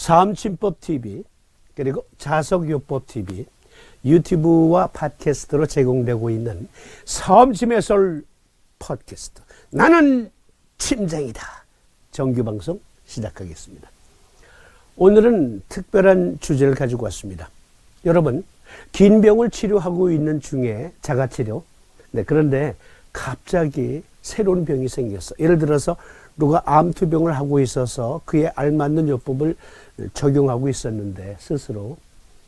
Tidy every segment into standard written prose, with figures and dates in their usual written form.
사암침법TV 그리고 자석요법TV 유튜브와 팟캐스트로 제공되고 있는 사암침의 썰 팟캐스트 나는 침쟁이다 정규방송 시작하겠습니다. 오늘은 특별한 주제를 가지고 왔습니다. 여러분, 긴 병을 치료하고 있는 중에 자가치료, 그런데 갑자기 새로운 병이 생겼어. 예를 들어서 누가 암투병을 하고 있어서 그에 알맞는 요법을 적용하고 있었는데 스스로,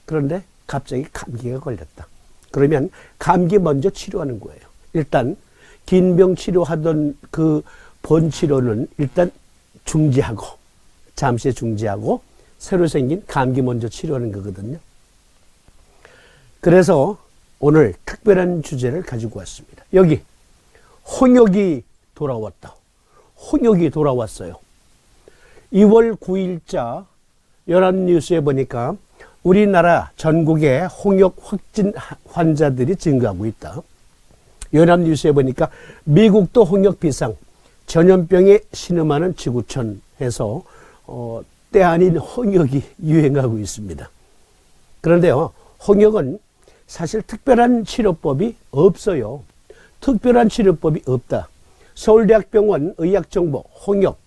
그런데 갑자기 감기가 걸렸다. 그러면 감기 먼저 치료하는 거예요. 일단 긴 병 치료하던 그 본치료는 일단 중지하고, 잠시 중지하고 새로 생긴 감기 먼저 치료하는 거거든요. 그래서 오늘 특별한 주제를 가지고 왔습니다. 여기 홍역이 돌아왔다. 홍역이 돌아왔어요. 2월 9일자 연합뉴스에 보니까 우리나라 전국에 홍역 확진 환자들이 증가하고 있다. 연합뉴스에 보니까 미국도 홍역 비상, 전염병에 신음하는 지구촌에서 때 아닌 홍역이 유행하고 있습니다. 그런데요, 홍역은 사실 특별한 치료법이 없어요. 특별한 치료법이 없다. 서울대학병원 의학정보 홍역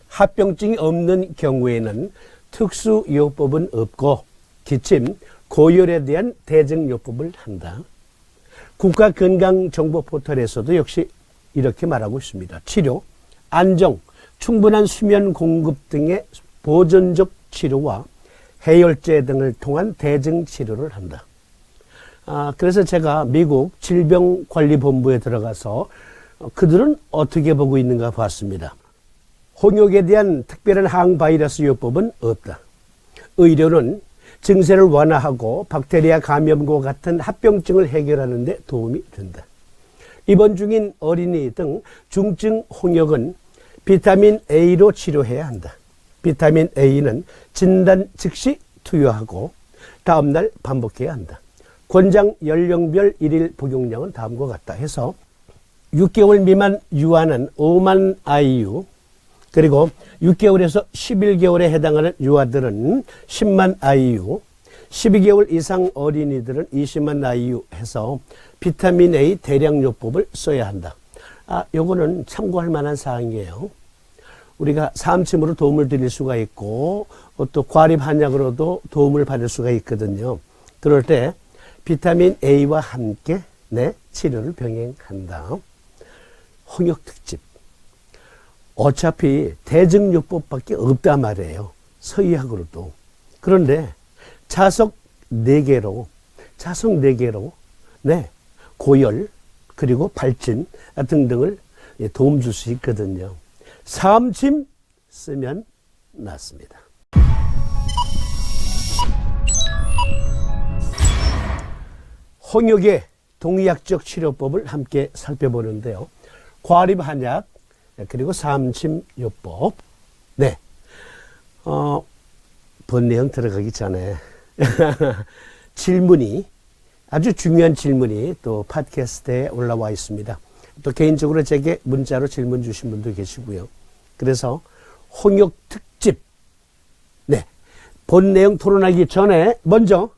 합병증이 없는 경우에는 특수요법은 없고 기침, 고열에 대한 대증요법을 한다. 국가건강정보포털에서도 역시 이렇게 말하고 있습니다. 치료, 안정, 충분한 수면 공급 등의 보존적 치료와 해열제 등을 통한 대증 치료를 한다. 그래서 제가 미국 질병관리본부에 들어가서 그들은 어떻게 보고 있는가 봤습니다. 홍역에 대한 특별한 항바이러스 요법은 없다. 의료는 증세를 완화하고 박테리아 감염과 같은 합병증을 해결하는 데 도움이 된다. 입원 중인 어린이 등 중증 홍역은 비타민 A로 치료해야 한다. 비타민 A는 진단 즉시 투여하고 다음날 반복해야 한다. 권장 연령별 1일 복용량은 다음과 같다 해서 6개월 미만 유아는 5만 IU, 그리고 6개월에서 11개월에 해당하는 유아들은 10만 IU, 12개월 이상 어린이들은 20만 IU 해서 비타민 A 대량요법을 써야 한다. 요거는 참고할 만한 사항이에요. 우리가 사암침으로 도움을 드릴 수가 있고 또 과립 한약으로도 도움을 받을 수가 있거든요. 그럴 때 비타민 A와 함께 치료를 병행한다. 홍역 특집. 어차피 대증요법밖에 없단 말이에요. 서의학으로도. 그런데 자석 4개로 고열 그리고 발진 등등을 도움 줄 수 있거든요. 사암침 쓰면 낫습니다. 홍역의 동의학적 치료법을 함께 살펴보는데요. 과립한약 그리고 사암침요법. 본 내용 들어가기 전에 질문이, 아주 중요한 질문이 또 팟캐스트에 올라와 있습니다. 또 개인적으로 제게 문자로 질문 주신 분도 계시고요. 그래서 홍역 특집, 본 내용 토론하기 전에 먼저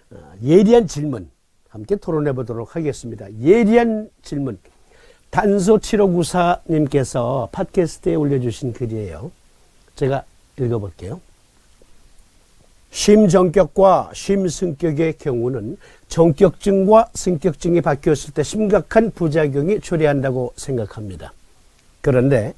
예리한 질문 함께 토론해 보도록 하겠습니다. 예리한 질문. 단소7594님께서 팟캐스트에 올려주신 글이에요. 제가 읽어볼게요. 심정격과 심승격의 경우는 정격증과 승격증이 바뀌었을 때 심각한 부작용이 초래한다고 생각합니다. 그런데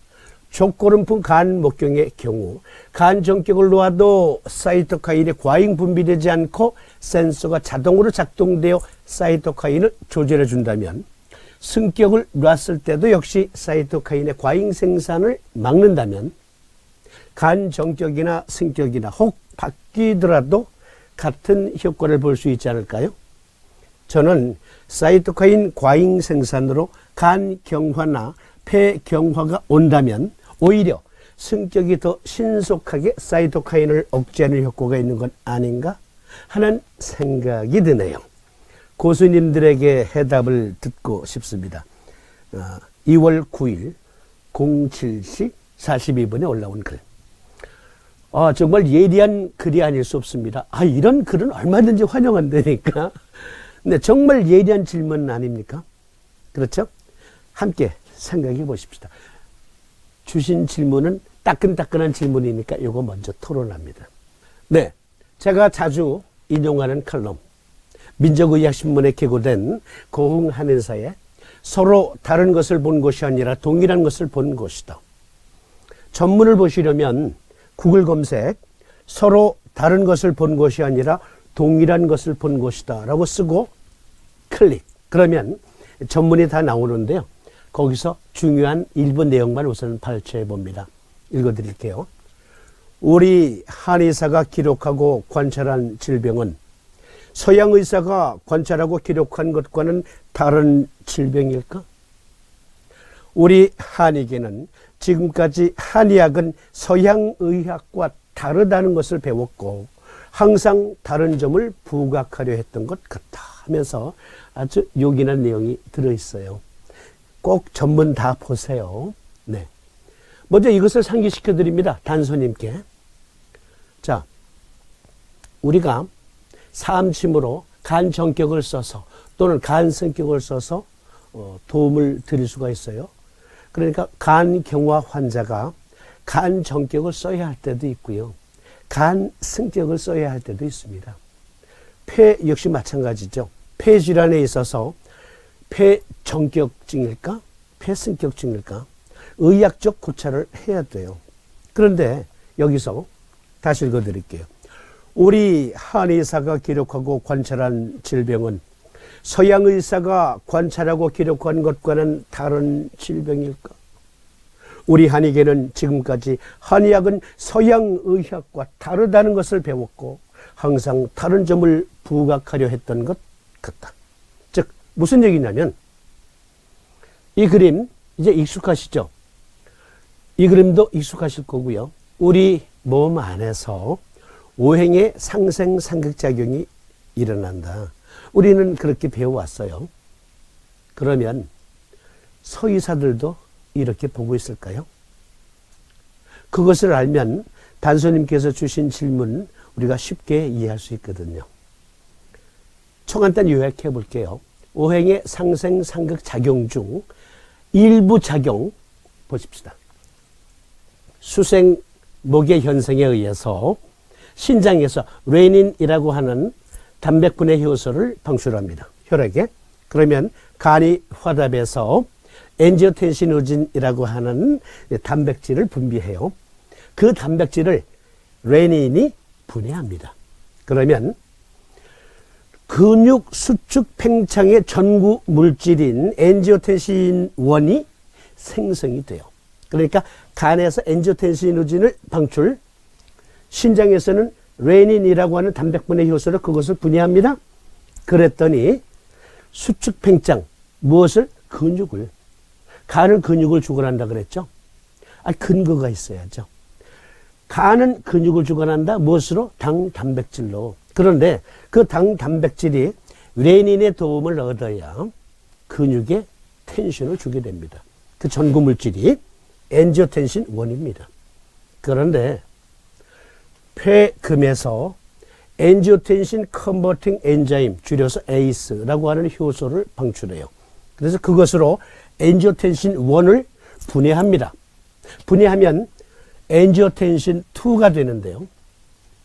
족고름풍 간목경의 경우 간 정격을 놓아도 사이토카인이 과잉 분비되지 않고 센서가 자동으로 작동되어 사이토카인을 조절해 준다면, 승격을 놨을 때도 역시 사이토카인의 과잉 생산을 막는다면 간 정격이나 승격이나 혹 바뀌더라도 같은 효과를 볼 수 있지 않을까요? 저는 사이토카인 과잉 생산으로 간 경화나 폐 경화가 온다면 오히려 승격이 더 신속하게 사이토카인을 억제하는 효과가 있는 건 아닌가 하는 생각이 드네요. 고수님들에게 해답을 듣고 싶습니다. 2월 9일 07시 42분에 올라온 글. 정말 예리한 글이 아닐 수 없습니다. 이런 글은 얼마든지 환영한다니까. 근데 정말 예리한 질문 아닙니까? 그렇죠? 함께 생각해 보십시다. 주신 질문은 따끈따끈한 질문이니까 이거 먼저 토론합니다. 네, 제가 자주 인용하는 칼럼, 민족의학신문에 기고된 고흥 한인사에 서로 다른 것을 본 것이 아니라 동일한 것을 본 것이다. 전문을 보시려면 구글 검색 서로 다른 것을 본 것이 아니라 동일한 것을 본 것이다 라고 쓰고 클릭. 그러면 전문이 다 나오는데요. 거기서 중요한 일부 내용만 우선 발췌해 봅니다. 읽어드릴게요. 우리 한의사가 기록하고 관찰한 질병은 서양 의사가 관찰하고 기록한 것과는 다른 질병일까? 우리 한의계는 지금까지 한의학은 서양 의학과 다르다는 것을 배웠고 항상 다른 점을 부각하려 했던 것 같다 하면서 아주 요긴한 내용이 들어있어요. 꼭 전문 다 보세요. 네. 먼저 이것을 상기시켜 드립니다. 단소님께. 자, 우리가 사암침으로 간 정격을 써서 또는 간 성격을 써서 도움을 드릴 수가 있어요. 그러니까 간경화 환자가 간 정격을 써야 할 때도 있고요. 간 승격을 써야 할 때도 있습니다. 폐 역시 마찬가지죠. 폐 질환에 있어서 폐 정격증일까? 폐 승격증일까? 의학적 고찰을 해야 돼요. 그런데 여기서 다시 읽어드릴게요. 우리 한의사가 기록하고 관찰한 질병은 서양 의사가 관찰하고 기록한 것과는 다른 질병일까? 우리 한의계는 지금까지 한의학은 서양 의학과 다르다는 것을 배웠고 항상 다른 점을 부각하려 했던 것 같다. 즉 무슨 얘기냐면 이 그림 이제 익숙하시죠? 이 그림도 익숙하실 거고요. 우리 몸 안에서 오행의 상생상극작용이 일어난다. 우리는 그렇게 배워왔어요. 그러면 서의사들도 이렇게 보고 있을까요? 그것을 알면 단소님께서 주신 질문 우리가 쉽게 이해할 수 있거든요. 초간단 요약해 볼게요. 오행의 상생상극작용 중 일부 작용 보십시다. 수생 목의 현상에 의해서 신장에서 레닌이라고 하는 단백분의 효소를 방출합니다. 혈액에. 그러면 간이 화답해서 엔지오텐시노진이라고 하는 단백질을 분비해요. 그 단백질을 레닌이 분해합니다. 그러면 근육 수축 팽창의 전구 물질인 엔지오텐신 1이 생성이 돼요. 그러니까 간에서 엔지오텐시노진을 방출, 신장에서는 레닌이라고 하는 단백분의 효소로 그것을 분해합니다. 그랬더니 수축 팽창, 무엇을? 근육을. 간은 근육을 주관한다 그랬죠? 근거가 있어야죠. 간은 근육을 주관한다. 무엇으로? 당, 단백질로. 그런데 그 당, 단백질이 레닌의 도움을 얻어야 근육에 텐션을 주게 됩니다. 그 전구 물질이 엔지오텐신 1입니다. 그런데 폐금에서 엔지오텐신 컨버팅 엔자임, 줄여서 ACE라고 하는 효소를 방출해요. 그래서 그것으로 엔지오텐신 1을 분해합니다. 분해하면 엔지오텐신 2가 되는데요.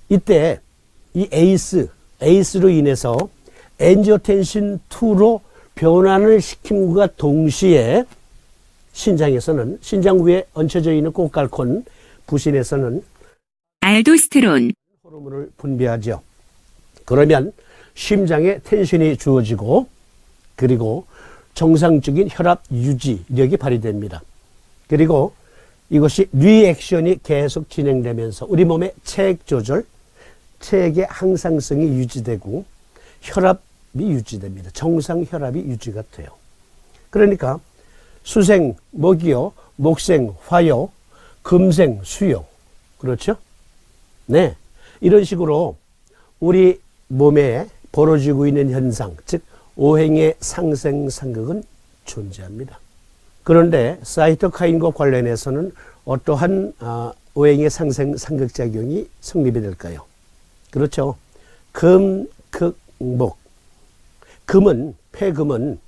이때 이 ACE로 인해서 엔지오텐신 2로 변환을 시킴과 동시에 신장에서는, 신장 위에 얹혀져 있는 꽃갈콘 부신에서는 알도스테론 호르몬을 분비하죠. 그러면 심장에 텐션이 주어지고 그리고 정상적인 혈압 유지력이 발휘됩니다. 그리고 이것이 리액션이 계속 진행되면서 우리 몸의 체액 조절, 체액의 항상성이 유지되고 혈압이 유지됩니다. 정상 혈압이 유지가 돼요. 그러니까 수생, 목이요, 목생, 화요, 금생, 수요. 그렇죠? 네. 이런 식으로 우리 몸에 벌어지고 있는 현상, 즉 오행의 상생상극은 존재합니다. 그런데 사이토카인과 관련해서는 어떠한 오행의 상생 상극작용이 성립이 될까요? 그렇죠. 금, 극, 목. 금은, 폐금은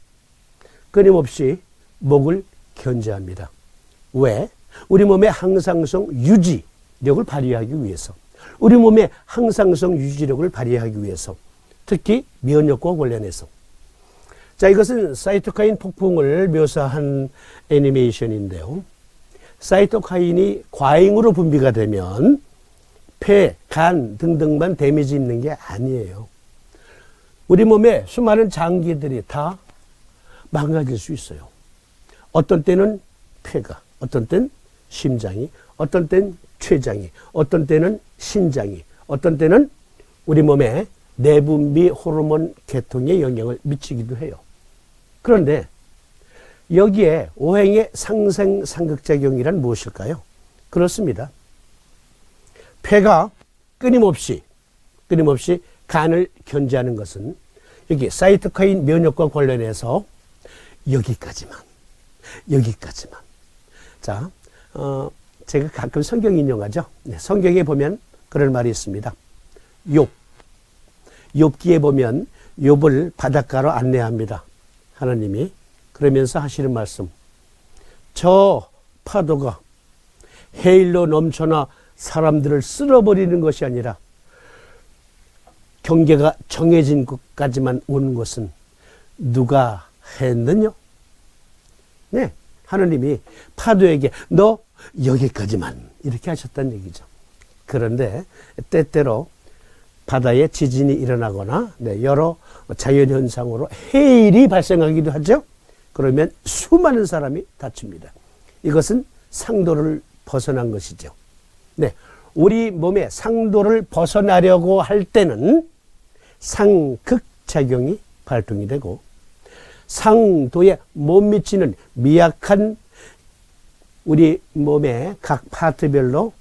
끊임없이 목을 견제합니다. 왜? 우리 몸의 항상성 유지력을 발휘하기 위해서. 우리 몸의 항상성 유지력을 발휘하기 위해서. 특히 면역과 관련해서. 자, 이것은 사이토카인 폭풍을 묘사한 애니메이션인데요. 사이토카인이 과잉으로 분비가 되면 폐, 간 등등만 데미지 있는 게 아니에요. 우리 몸의 수많은 장기들이 다 망가질 수 있어요. 어떤 때는 폐가, 어떤 때는 심장이, 어떤 때는 췌장이, 어떤 때는 신장이, 어떤 때는 우리 몸의 내분비 호르몬 계통에 영향을 미치기도 해요. 그런데 여기에 오행의 상생 상극작용이란 무엇일까요? 그렇습니다. 폐가 끊임없이 간을 견제하는 것은 여기 사이토카인 면역과 관련해서 여기까지만. 자, 제가 가끔 성경 인용하죠. 네, 성경에 보면 그런 말이 있습니다. 욥기에 보면 욥을 바닷가로 안내합니다. 하나님이 그러면서 하시는 말씀. 저 파도가 해일로 넘쳐나 사람들을 쓸어버리는 것이 아니라 경계가 정해진 곳까지만 오는 것은 누가 했느냐? 네, 하나님이 파도에게 너 여기까지만 이렇게 하셨다는 얘기죠. 그런데 때때로 바다에 지진이 일어나거나 여러 자연현상으로 해일이 발생하기도 하죠. 그러면 수많은 사람이 다칩니다. 이것은 상도를 벗어난 것이죠. 네, 우리 몸의 상도를 벗어나려고 할 때는 상극작용이 발동이 되고 상도에 못 미치는 미약한 우리 몸의 각 파트별로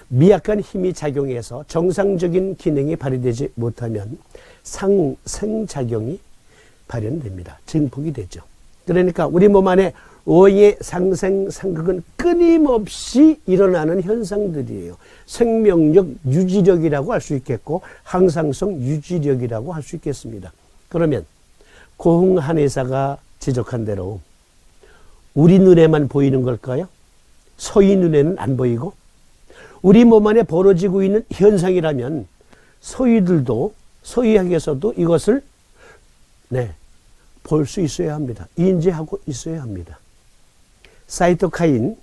미약한 힘이 작용해서 정상적인 기능이 발휘되지 못하면 상생작용이 발현됩니다. 증폭이 되죠. 그러니까 우리 몸 안에 오행의 상생, 상극은 끊임없이 일어나는 현상들이에요. 생명력 유지력이라고 할 수 있겠고 항상성 유지력이라고 할 수 있겠습니다. 그러면 고흥 한의사가 지적한 대로 우리 눈에만 보이는 걸까요? 서희 눈에는 안 보이고 우리 몸 안에 벌어지고 있는 현상이라면 서희학에서도 이것을 볼 수 있어야 합니다. 인지하고 있어야 합니다. 사이토카인,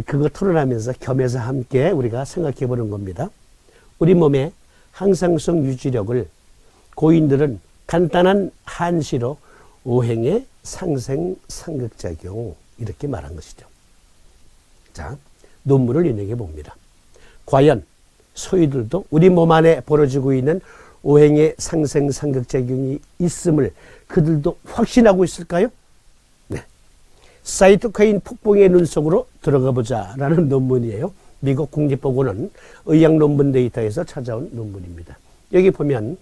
그거 토론하면서 겸해서 함께 우리가 생각해 보는 겁니다. 우리 몸의 항상성 유지력을 고인들은 간단한 한시로 오행의 상생, 상극작용 이렇게 말한 것이죠. 자, 논문을 인용해 봅니다. 과연 소위들도 우리 몸 안에 벌어지고 있는 오행의 상생, 상극작용이 있음을 그들도 확신하고 있을까요? 네. 사이토카인 폭풍의 눈 속으로 들어가 보자라는 논문이에요. 미국 국립보건원 의학 논문 데이터에서 찾아온 논문입니다. 여기 보면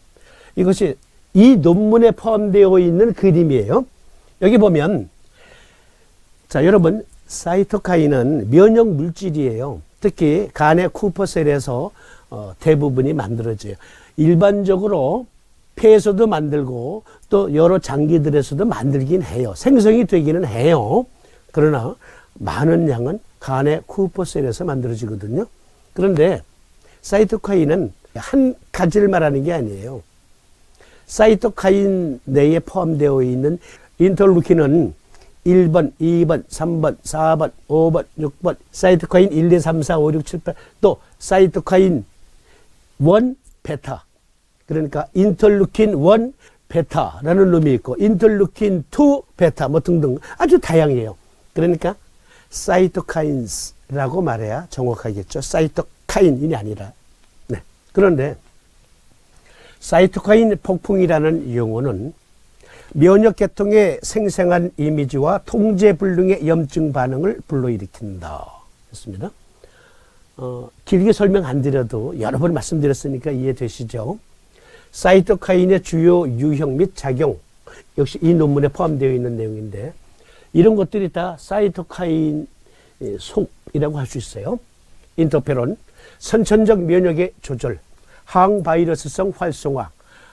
이것이 이 논문에 포함되어 있는 그림이에요. 여기 보면 자, 여러분 사이토카인은 면역 물질이에요. 특히 간의 쿠퍼셀에서 대부분이 만들어져요. 일반적으로 폐에서도 만들고 또 여러 장기들에서도 만들긴 해요. 생성이 되기는 해요. 그러나 많은 양은 간의 쿠퍼셀에서 만들어지거든요. 그런데 사이토카인은 한 가지를 말하는 게 아니에요. 사이토카인 내에 포함되어 있는 인터루킨은 1번, 2번, 3번, 4번, 5번, 6번, 사이토카인 1, 2, 3, 4, 5, 6, 7, 8, 또 사이토카인 1, 베타. 그러니까 인터루킨 1, 베타라는 놈이 있고 인터루킨 2, 베타 뭐 등등 아주 다양해요. 그러니까 사이토카인스라고 말해야 정확하겠죠. 사이토카인이 아니라. 네. 그런데 사이토카인 폭풍이라는 용어는 면역계통의 생생한 이미지와 통제불능의 염증 반응을 불러일으킨다 했습니다. 길게 설명 안 드려도 여러 번 말씀드렸으니까 이해되시죠? 사이토카인의 주요 유형 및 작용 역시 이 논문에 포함되어 있는 내용인데 이런 것들이 다 사이토카인 속이라고 할 수 있어요. 인터페론, 선천적 면역의 조절, 항바이러스성 활성화,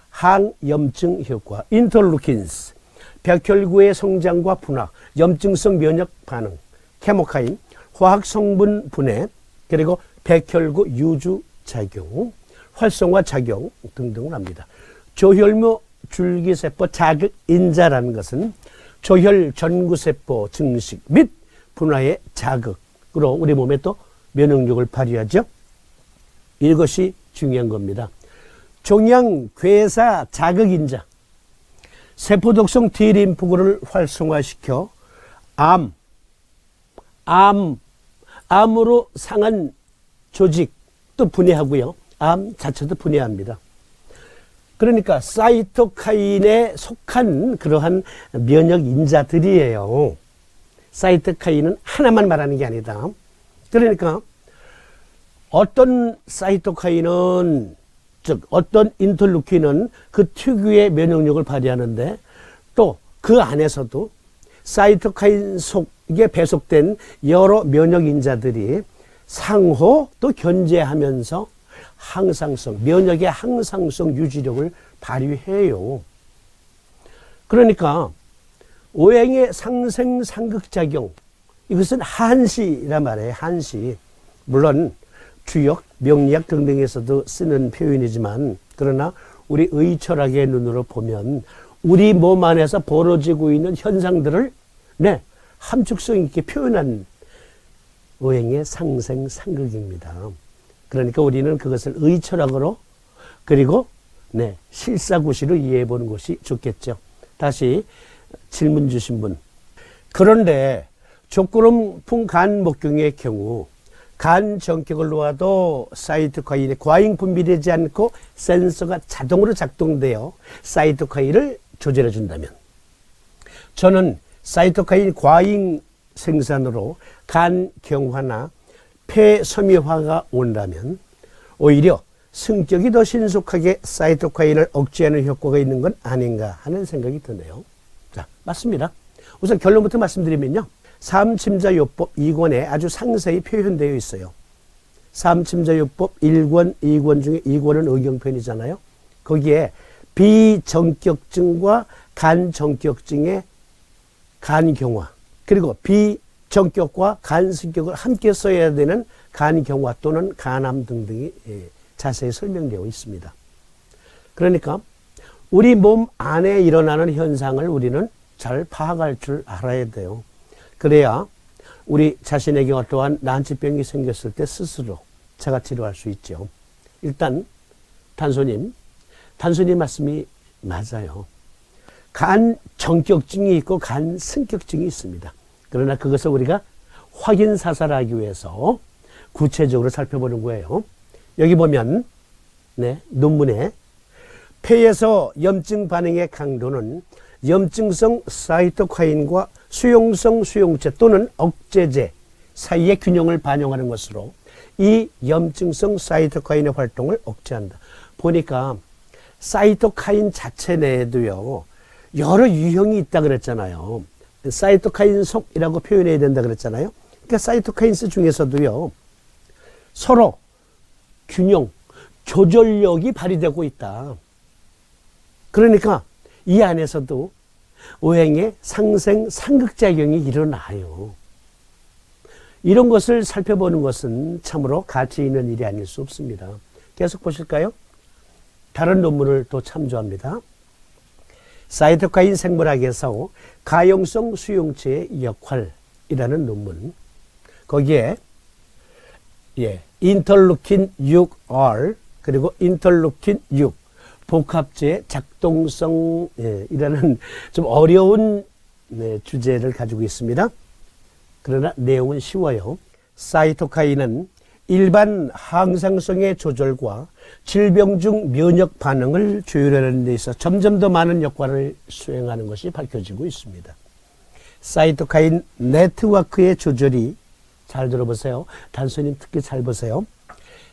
항염증 효과, 인터루킨스, 백혈구의 성장과 분화, 염증성 면역 반응, 케모카인, 화학 성분 분해, 그리고 백혈구 유주 작용, 활성화 작용 등등을 합니다. 조혈무 줄기세포 자극 인자라는 것은 조혈 전구세포 증식 및 분화의 자극으로 우리 몸에 또 면역력을 발휘하죠. 이것이 중요한 겁니다. 종양 괴사 자극 인자, 세포독성 T림프구를 활성화시켜 암으로 상한 조직도 분해하고요. 암 자체도 분해합니다. 그러니까 사이토카인에 속한 그러한 면역 인자들이에요. 사이토카인은 하나만 말하는 게 아니다. 그러니까 어떤 사이토카인은, 즉 어떤 인터루킨은 그 특유의 면역력을 발휘하는데, 또 그 안에서도 사이토카인 속에 배속된 여러 면역 인자들이 상호 또 견제하면서 항상성, 면역의 항상성 유지력을 발휘해요. 그러니까 오행의 상생상극작용, 이것은 한시란 말이에요. 한시. 물론 주역, 명리학 등등에서도 쓰는 표현이지만, 그러나 우리 의철학의 눈으로 보면 우리 몸 안에서 벌어지고 있는 현상들을 함축성 있게 표현한 오행의 상생상극입니다. 그러니까 우리는 그것을 의철학으로, 그리고 실사구시로 이해해 보는 것이 좋겠죠. 다시 질문 주신 분. 그런데 족구름풍 간목경의 경우 간 전격을 놓아도 사이토카인이 과잉 분비되지 않고 센서가 자동으로 작동되어 사이토카인을 조절해 준다면, 저는 사이토카인 과잉 생산으로 간 경화나 폐 섬유화가 온다면 오히려 승격이 더 신속하게 사이토카인을 억제하는 효과가 있는 건 아닌가 하는 생각이 드네요. 자, 맞습니다. 우선 결론부터 말씀드리면요. 삼침자요법 2권에 아주 상세히 표현되어 있어요. 삼침자요법 1권, 2권 중에 2권은 의경편이잖아요. 거기에 비정격증과 간정격증의 간경화, 그리고 비정격과 간승격을 함께 써야 되는 간경화 또는 간암 등등이 자세히 설명되어 있습니다. 그러니까 우리 몸 안에 일어나는 현상을 우리는 잘 파악할 줄 알아야 돼요. 그래야 우리 자신에게 어떠한 난치병이 생겼을 때 스스로 자가 치료할 수 있죠. 일단 단소님 말씀이 맞아요. 간 정격증이 있고 간 승격증이 있습니다. 그러나 그것을 우리가 확인 사살하기 위해서 구체적으로 살펴보는 거예요. 여기 보면 논문에 폐에서 염증 반응의 강도는 염증성 사이토카인과 수용성 수용체 또는 억제제 사이의 균형을 반영하는 것으로 이 염증성 사이토카인의 활동을 억제한다. 보니까 사이토카인 자체 내에도요, 여러 유형이 있다 그랬잖아요. 사이토카인 속이라고 표현해야 된다 그랬잖아요. 그러니까 사이토카인스 중에서도요, 서로 균형, 조절력이 발휘되고 있다. 그러니까 이 안에서도 오행의 상생, 상극작용이 일어나요. 이런 것을 살펴보는 것은 참으로 가치 있는 일이 아닐 수 없습니다. 계속 보실까요? 다른 논문을 또 참조합니다. 사이토카인 생물학에서 가용성 수용체의 역할이라는 논문. 거기에 인터루킨 6R 그리고 인터루킨 6 복합제 작동성이라는 좀 어려운 주제를 가지고 있습니다. 그러나 내용은 쉬워요. 사이토카인은 일반 항상성의 조절과 질병 중 면역 반응을 조율하는 데 있어 점점 더 많은 역할을 수행하는 것이 밝혀지고 있습니다. 사이토카인 네트워크의 조절이, 잘 들어보세요. 단소님 특히 잘 보세요.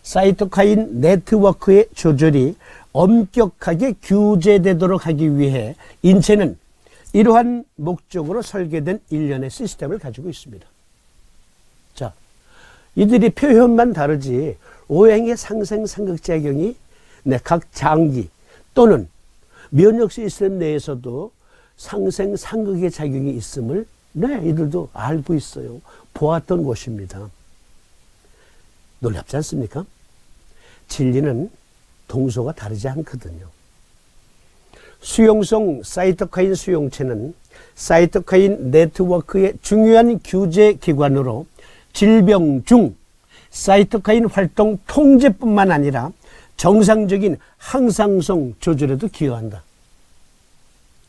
사이토카인 네트워크의 조절이 엄격하게 규제되도록 하기 위해 인체는 이러한 목적으로 설계된 일련의 시스템을 가지고 있습니다. 자, 이들이 표현만 다르지 오행의 상생상극작용이 각 장기 또는 면역 시스템 내에서도 상생상극의 작용이 있음을 이들도 알고 있어요. 보았던 것입니다. 놀랍지 않습니까? 진리는 동서가 다르지 않거든요. 수용성 사이토카인 수용체는 사이토카인 네트워크의 중요한 규제 기관으로 질병 중 사이토카인 활동 통제뿐만 아니라 정상적인 항상성 조절에도 기여한다.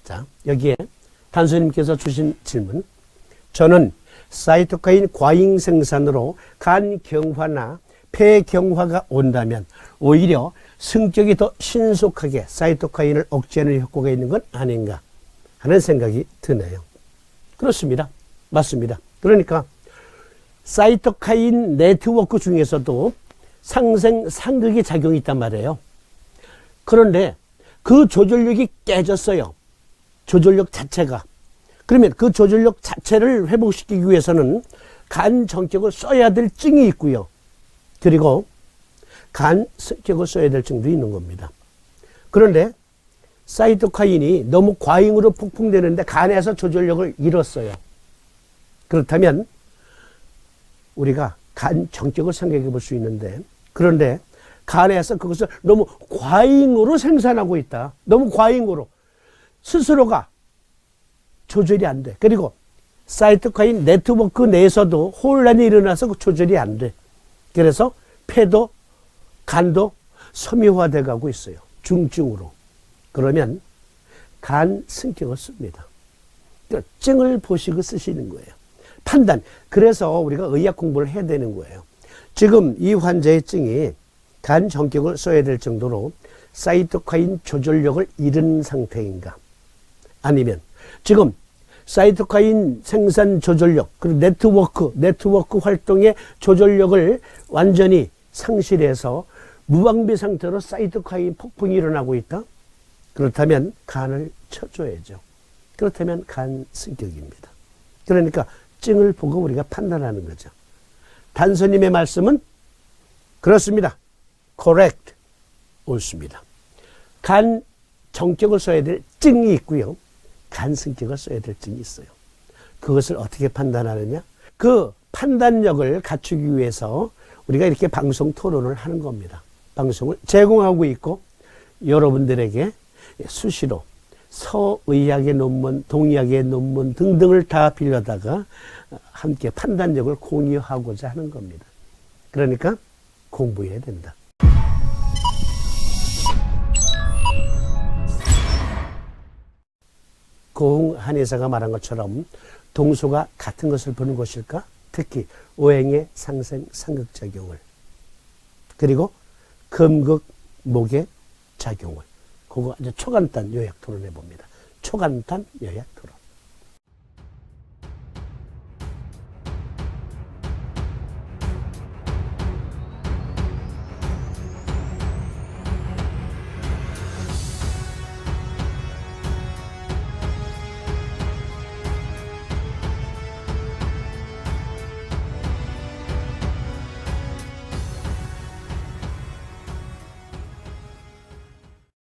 자, 여기에 단수님께서 주신 질문. 저는 사이토카인 과잉 생산으로 간 경화나 폐 경화가 온다면 오히려 성격이 더 신속하게 사이토카인을 억제하는 효과가 있는 건 아닌가 하는 생각이 드네요. 그렇습니다. 맞습니다. 그러니까 사이토카인 네트워크 중에서도 상생상극의 작용이 있단 말이에요. 그런데 그 조절력이 깨졌어요. 조절력 자체가. 그러면 그 조절력 자체를 회복시키기 위해서는 간 정격을 써야 될 증이 있고요. 그리고 간 성격을 써야 될 증도 있는 겁니다. 그런데 사이토카인이 너무 과잉으로 폭풍되는데 간에서 조절력을 잃었어요. 그렇다면 우리가 간 정격을 생각해 볼 수 있는데, 그런데 간에서 그것을 너무 과잉으로 생산하고 있다. 너무 과잉으로. 스스로가 조절이 안 돼. 그리고 사이토카인 네트워크 내에서도 혼란이 일어나서 그 조절이 안 돼. 그래서 폐도 간도 섬유화돼 가고 있어요. 중증으로. 그러면 간 성격을 씁니다. 그러니까 증을 보시고 쓰시는 거예요. 판단. 그래서 우리가 의학 공부를 해야 되는 거예요. 지금 이 환자의 증이 간 정격을 써야 될 정도로 사이토카인 조절력을 잃은 상태인가? 아니면 지금 사이토카인 생산 조절력, 그리고 네트워크 활동의 조절력을 완전히 상실해서 무방비 상태로 사이토카인 폭풍이 일어나고 있다? 그렇다면 간을 쳐줘야죠. 그렇다면 간 성격입니다. 그러니까 증을 보고 우리가 판단하는 거죠. 단서님의 말씀은 그렇습니다. correct. 옳습니다. 간 정격을 써야 될 증이 있고요. 간 성격을 써야 될 증이 있어요. 그것을 어떻게 판단하느냐? 그 판단력을 갖추기 위해서 우리가 이렇게 방송 토론을 하는 겁니다. 방송을 제공하고 있고 여러분들에게 수시로 서의학의 논문, 동의학의 논문 등등을 다 빌려다가 함께 판단력을 공유하고자 하는 겁니다. 그러니까 공부해야 된다. 고흥 한의사가 말한 것처럼 동서가 같은 것을 보는 것일까? 특히 오행의 상생, 상극작용을, 그리고 금극, 목의 작용을, 그거 아주 초간단 요약 토론해 봅니다. 초간단 요약 토론.